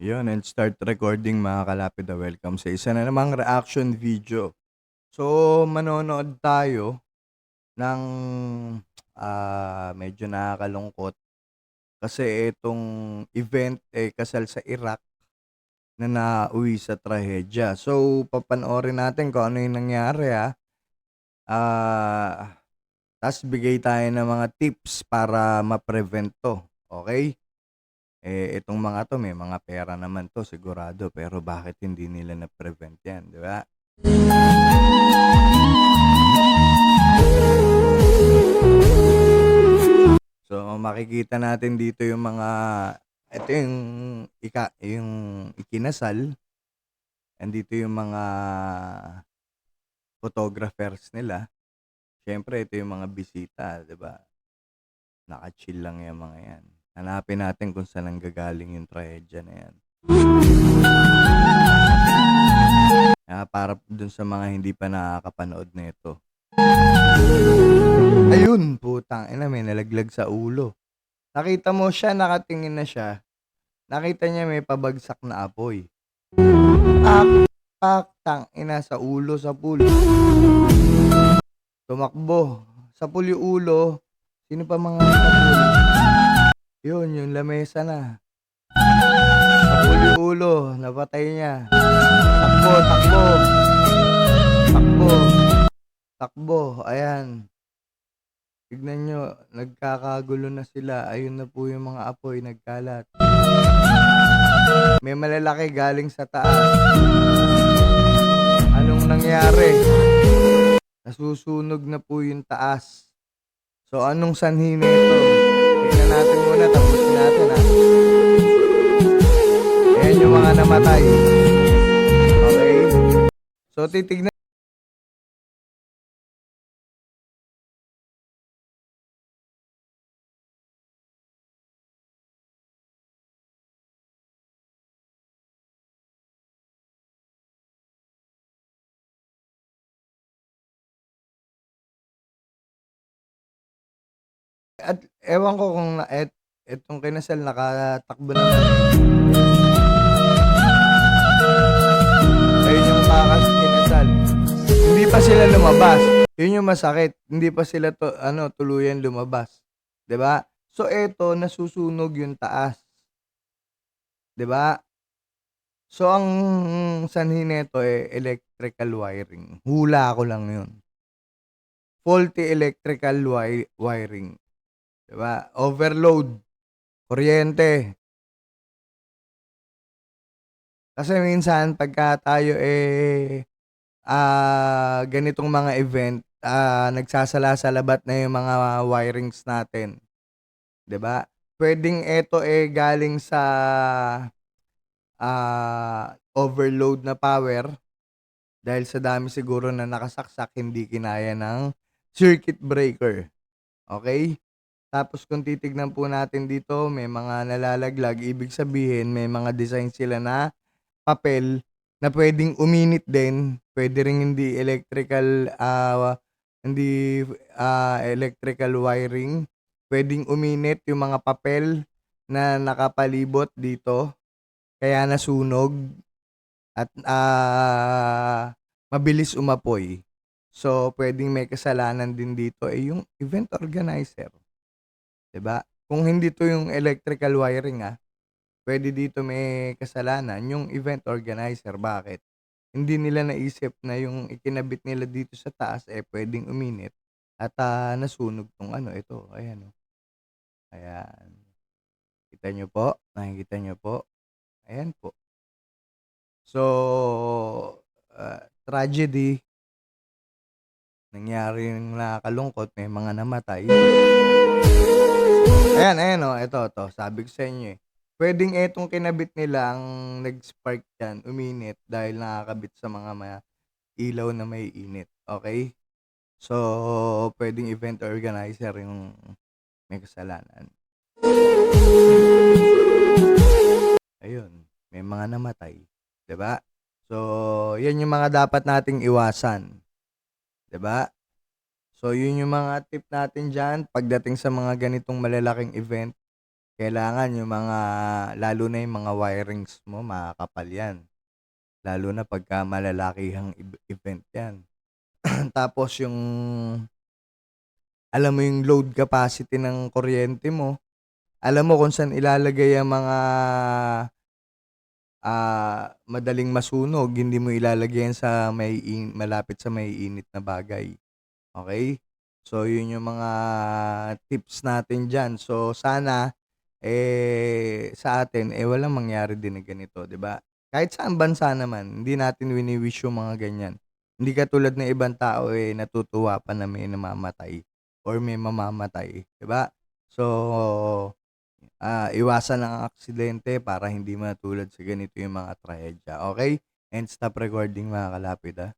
Yun, and start recording mga kalapid na welcome sa isa na namang reaction video. So, manonood tayo ng medyo nakakalungkot kasi itong event kasal sa Iraq na nauwi sa trahedya. So, papanoorin natin kung ano yung nangyari ha. Tas bigay tayo ng mga tips para ma-prevent to. Okay? Itong mga 'to may mga pera naman 'to sigurado, pero bakit hindi nila na-prevent 'yan, 'di ba? So, makikita natin dito yung mga ito yung ikinasal, andito yung mga photographers nila. Siyempre ito yung mga bisita, 'di ba? Naka-chill lang yang mga 'yan. Hanapin natin kung saan nanggagaling yung trahedya na 'yan. Para dun sa mga hindi pa nakakapanood nito. Ayun, putang ina, may nalaglag sa ulo. Nakita mo siya, nakatingin na siya. Nakita niya may pabagsak na apoy. Pak, tangina sa ulo, sa pool. Tumakbo. Sa pool yung ulo. Sino pa mga sa pool? Yun, yung lamesa na. Sa pool yung ulo, napatay niya. Takbo, takbo. Takbo. Takbo, ayan. Tignan nyo, nagkakagulo na sila. Ayun na po yung mga apoy, nagkalat. May malalaki galing sa taas. Anong nangyari? Nasusunog na po yung taas. So, anong sanhi nito? Tingnan natin muna, tapusin natin ha. Ayan yung mga namatay. Okay? So, titignan. At ewan ko kung etong kinasal nakatakbo naman. Ayun yung kakas kinasal. Hindi pa sila lumabas. Yun yung masakit. Hindi pa sila tuluyan lumabas. 'Di ba? So eto nasusunog yung taas. 'Di ba? So ang sanhi nito electrical wiring. Hula ko lang 'yun. Faulty electrical wiring. 'Di ba? Overload. Kuryente. Kasi minsan pagka tayo ganitong mga event, nagsasala-salabat na yung mga wirings natin, 'di ba? Puwedeng eto galing sa overload na power dahil sa dami siguro na nakasaksak hindi kinaya ng circuit breaker, okey? Tapos kung titignan po natin dito may mga nalalaglag, ibig sabihin may mga design sila na papel na puwedeng uminit din, puwede ring hindi, electrical wiring, puwedeng uminit yung mga papel na nakapalibot dito, kaya nasunog at, mabilis umapoy. So, puwedeng may kasalanan din dito, yung event organizer, 'di ba? Kung hindi 'to yung electrical wiring, puwede dito may kasalanan yung event organizer. Bakit? Hindi nila naisip na yung ikinabit nila dito sa taas, puwedeng uminit at, nasunog 'tong ito, ayan, oh. Ayan, kita niyo po, nakikita niyo po, ayan po. So, tragedy, nangyari yung nakakalungkot, may mga namatay. Ayan, ayan, oh, ito, sabi ko sa inyo, puwedeng etong kinabit nila ang nag-spark diyan, uminit dahil nakakabit sa mga ilaw na may init, okey? So, puwedeng event organizer yung may kasalanan. Ayun, may mga namatay, 'di ba? So, 'yan yung mga dapat nating iwasan, 'di ba? So, yun yung mga tip natin diyan pagdating sa mga ganitong malalaking event. kailangan yung mga lalo na yung mga wirings mo makakapal yan. Lalo na pagka malalakihang event yan. Tapos yung alam mo yung load capacity ng kuryente mo, alam mo kung saan ilalagay ang mga madaling masunog, hindi mo ilalagay yan sa malapit sa maiinit na bagay, okey? So, yun yung mga tips natin diyan. So, sana, sa atin, walang mangyari din na ganito, 'di ba? Kahit saang bansa naman, hindi natin wini-wish yung mga ganyan. Hindi katulad ng ibang tao, natutuwa pa na may namamatay or may mamamatay, 'di ba? So, iwasan ang aksidente para hindi matulad sa ganito yung mga trahedya, okey? And stop recording mga kalapit,